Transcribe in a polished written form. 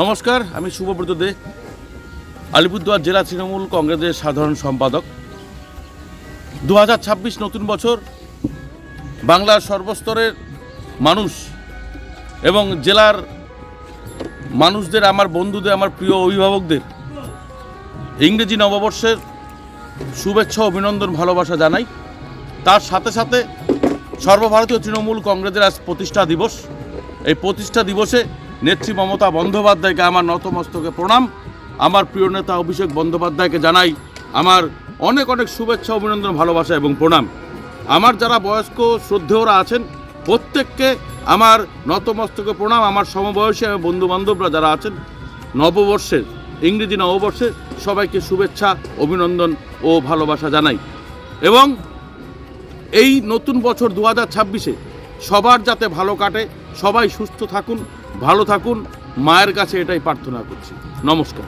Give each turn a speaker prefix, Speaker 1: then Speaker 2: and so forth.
Speaker 1: নমস্কার, আমি শুভব্রত দে, আলিপুরদুয়ার জেলা তৃণমূল কংগ্রেসের সাধারণ সম্পাদক। 2026 নতুন বছর, বাংলার সর্বস্তরের মানুষ এবং জেলার মানুষদের, আমার বন্ধুদের, আমার প্রিয় অভিভাবকদের ইংরেজি নববর্ষের শুভেচ্ছা, অভিনন্দন, ভালোবাসা জানাই। তার সাথে সাথে সর্বভারতীয় তৃণমূল কংগ্রেসের আজ প্রতিষ্ঠা দিবস। এই প্রতিষ্ঠা দিবসে নেত্রী মমতা বন্দ্যোপাধ্যায়কে আমার নতমস্তকে প্রণাম। আমার প্রিয় নেতা অভিষেক বন্দ্যোপাধ্যায়কে জানাই আমার অনেক অনেক শুভেচ্ছা, অভিনন্দন, ভালোবাসা এবং প্রণাম। আমার যারা বয়স্ক শ্রদ্ধেয়রা আছেন প্রত্যেককে আমার নতমস্তকে প্রণাম। আমার সমবয়সী বন্ধুবান্ধবরা যারা আছেন নববর্ষের, ইংরেজি নববর্ষে সবাইকে শুভেচ্ছা, অভিনন্দন ও ভালোবাসা জানাই। এবং এই নতুন বছর 2026-এ সবার যাতে ভালো কাটে, সবাই সুস্থ থাকুন, ভালো থাকুন, মায়ের কাছে এটাই প্রার্থনা করছি। নমস্কার।